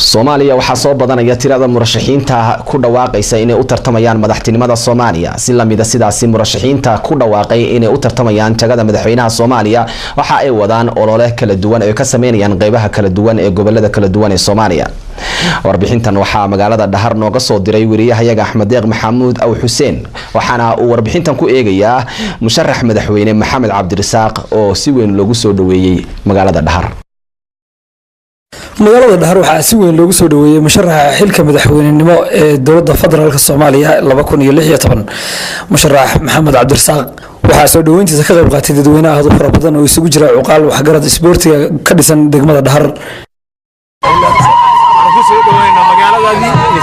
Soomaaliya waxaa soo badanaya tirada murashaxiinta ku dhawaaqaysa inay u tartamayaan madaxtinimada Soomaaliya si la mid ah sidaasi murashaxiinta ku dhawaaqay inay u tartamayaan tagada madaxweynaha Soomaaliya waxa ay wadaan olole kala duwan oo ka sameynayaan qaybaha kala duwan ee gobolada kala duwan ee Soomaaliya. warbixintan waxaa magaalada Dhahar nooga soo diray wariyahayaga Axmed Deeq Maxamuud aw Xuseen waxaana uu warbixintan ku eegayaa musharax madaxweyne Maxamed Cabdirasaaq oo si weyn loogu soo dhaweeyay magaalada Dhahar. magaalada Dhahar waxaa si weyn loogu soo dhaweeyay musharaxa xilka madaxweynenimo ee dowladda federaalka Soomaaliya 2016 musharax Maxamed Cabdirasaaq waxaa soo dhaweyntiisa ka qayb qaatay dadweynaha aad u fara badan oo isugu jira cuqaal waxgarad isboortiga ka dhisan degmada Dhahar.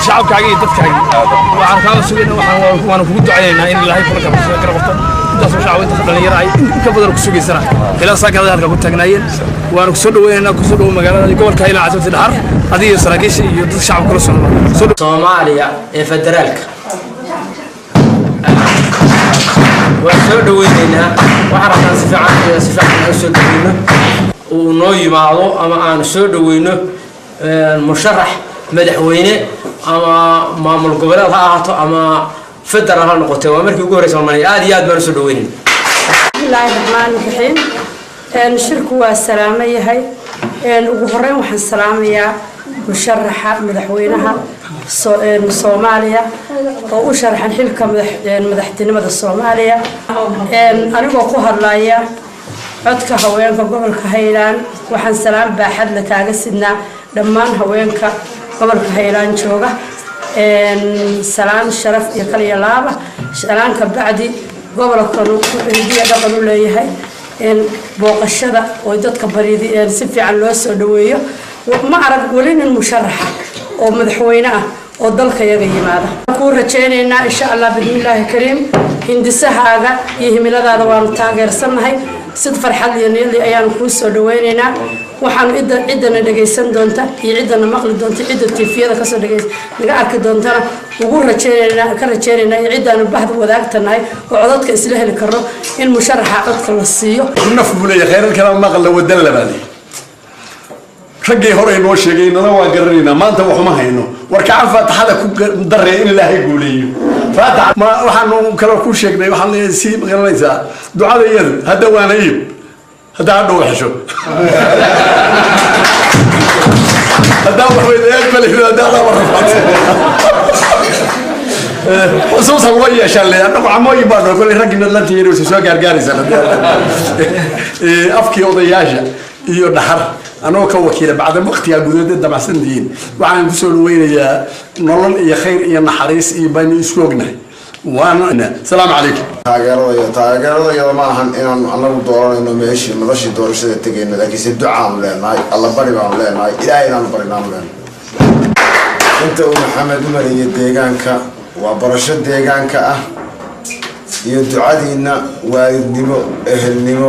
shacabkaaga dadkaaga waxaan ka sugayna waxaan kugu ducaynaa in Ilaahay kula ka qabto intaas shacabka dhalinyaro ay ka badan ku sugaysana ilaa saakada halka ku taagnaayeen waan ku soo dhaweynaa ku soo dhaw magaalada gobolka Hiilaan Casabti Dhahar adiga saraakiisha iyo dad shacab kala soo Soomaaliya ee federaalka waan soo dhaweynaa waxaan si fiican soo dhaweyno oo noo yimaado ama aan soo dhaweyno musharax madaxweyne ama maamul goboleed ha ahaato ama federaal ha noqoto waa markii ugu horeysay Soomaaliya aad iyo aad baan soo dhaweynay. Bismillaahi Rahmaani Rahiim shirku waa salaamayahay ugu horeyn waxaan salaamayaa musharaxa madaxweynaha Soomaaliya oo u sharaxan xilka madaxtinimada Soomaaliya anigoo ku hadlaya codka haweenka gobolka Hiilaan waxaan salaam baaxad la taaga sidnaa dhammaan haweenka gobolka Hiilaan jooga salaam sharaf iyo kaliya laaba salaanka bacdi gobolka Hiidiya dhaqan u leeyahay booqashada oo dadka bariidi si fiican loo soo dhaweeyo ma arag wali nin musharax oo madaxweyne ah oo dalka yaga yimaada ku rajaynaynaa insha Allah bismillaahi kariim hindisahaaga iyo himiladaada waan taageersanahay sid farxad iyo niyad ayaan ku soo dhaweynaynaa waxaan cidana dhageysan doonta iyo cidana maqli doonta cidda TV-da ka soo dhageysan laga arki doontana ugu rajaynaynaa iyo cidana bahda wadaagtanahay oo codadka isla heli karno in musharaxa codka la siiyo naf bulay khayran kala maqal la wadan labaadi ragay hore inoo sheegayna waa garanayna maanta waxuma hayno warka faataxada ku daray in Ilaahay guuleeyo faatax ma waxaan kala ku sheegnay waxaan leeyahay si garanaysa ducada yar hada waana iyo hada hadhow xisho hada waxay leeyahay bal hada warfad وصوصا ويا شلي أنا عموي برا كل رجل نلتي يروح سوا كارجاري سنة أفكي وضياجة يو نحر أنا كوكيل بعد وقت يا جدود ده مع سندين وعن بسول وين يا نلن يا خير يا نحريس يا بني سوقنا وأنا السلام عليكم. تاجروا يا ما هن أنا بدوران إنه ماشي ماشي دور شيء تجينا لكن الدعاء لنا الله بري لنا إلهي أنا بري لنا أنت ومحمد مري ديجانك وبرشة ديجانك يدعينا والدنيم أهلنيم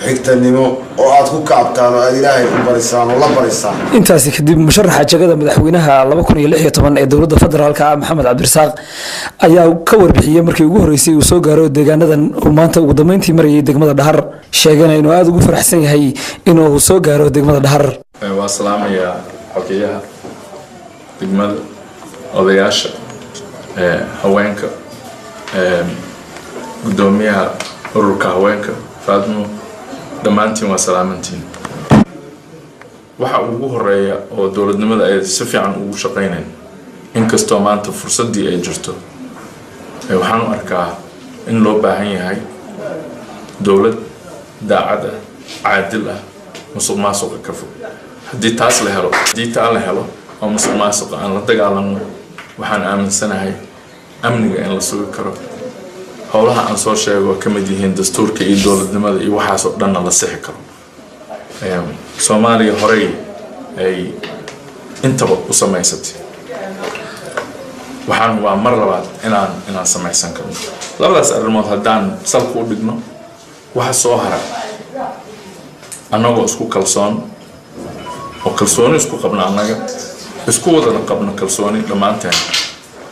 حكتنيم وعطوك كعبتان وإلهي بريسان والله بريسان. intaasi kadib musharaxa jagada madaxweynaha 2016 ee dowladda federaalka Maxamed Cabdirasaaq ayaa ka warbixiyay markii ugu horeysay uu soo gaaro deegaanadan oo maanta ugu dambeyntii marayay degmada Dhahar sheegana inuu aad ugu faraxsan yahay inuu soo gaaro degmada Dhahar. waa salaamaya xogeyaha degmada odayaasha haweenka gudoomiyaha ururka haweenka Faadmo dhammaantiin waa salaamantiin waxa ugu horeeya oo dowladnimada ay si fiican ugu shaqeynayaan inkastoo maanta fursadii ay jirto waxaan u arkaa in loo baahan yahay dowlad daacad ah caadil ah musuqmaasuq ka fog haddii taas la helo oo musuqmaasuq aan la dagaalano waxaan aaminsanahay amniga in la sugi karo howlaha aan soo sheego ka mid yihiin dastuurka iyo dowladnimada iyo waxaas oo dhan la sixi karo Soomaaliya hore ay intaba u samaysatay waxaan waa mar labaad inaan samaysan karo labadaas arrimood haddaan salka u dhigno waxa soo hara anagoo isku kalsoon oo kalsooni isku qabna annaga isku wada qabna kalsooni dhamaanteen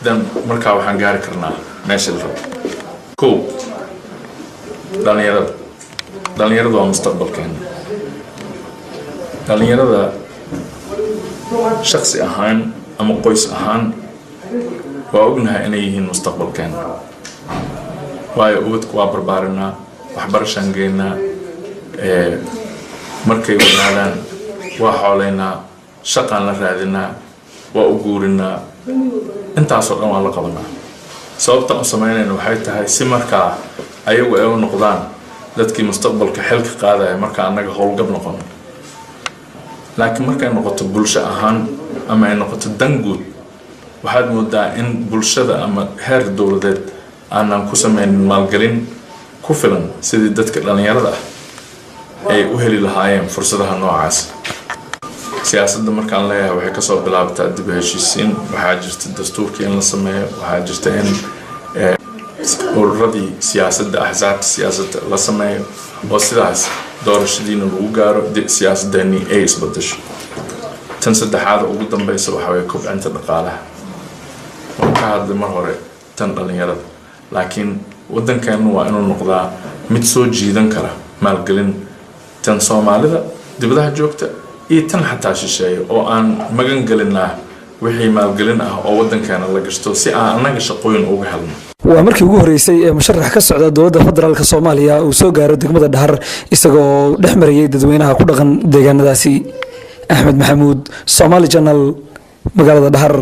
dan markaa waxaan gaari karnaa meesha la rabo ko dhalinyarada waa mustaqbalkeena dhalinyarada shakhsi ahaan ama qoys ahaan waa ognahay inay yihiin mustaqbalkeena waayo ubadku waa barbaarinaa waxbarashaan geynaa markay wanaadaan waa xoolaynaa shaqaan la raadinaa waa u guurinaa intaasoo dhan waa la qabanaa sababtaan u samaynayna waxay tahay si markaa ayagu ay u noqdaan dadkii mustaqbalka xilka qaadaya markaa annaga howlgab noqono laakiin markay noqoto bulsho ahaan ama ay noqoto dan guud waxaad moodaa in bulshada ama heer dowladeed aanan ku sameynin maalgelin ku filan sidii dadka dhallinyarada ah ay u heli lahaayeen fursadaha noocaas siyaasadda markaan leeyahay waxay kasoo bilaabataa dib u heshiisiin waxaa jirta dastuurkii in la sameeyo waxaa jirta in ururadii siyaasadda axsaabta siyaasadda la sameeyo oo sidaas doorashadiina lagu gaaro siyaasaddeennii ay isbadasho tan saddexaad ugu dambeysa waxaa way kobcinta dhaqaalaha oo ka hadlay mar hore tan dhallinyarada laakiin waddankeennu waa inuu noqdaa mid soo jiidan kara maalgelin tan soomaalida dibadaha joogta iyo tan xataa shisheeya oo aan magan gelinaa wixii maalgelin ah oo waddankeena la gashto si aan annaga shaqooyin uga helno waa markii ugu horeysay ee musharax ka socda dowladda federaalk Soomaaliya uu soo gaaro degmada Dhahar isagoo dhex marayay dadweynaha ku dhaqan deegaanadaasi. Axmed Maxamuud, Somali Channel, magaalada Dhahar.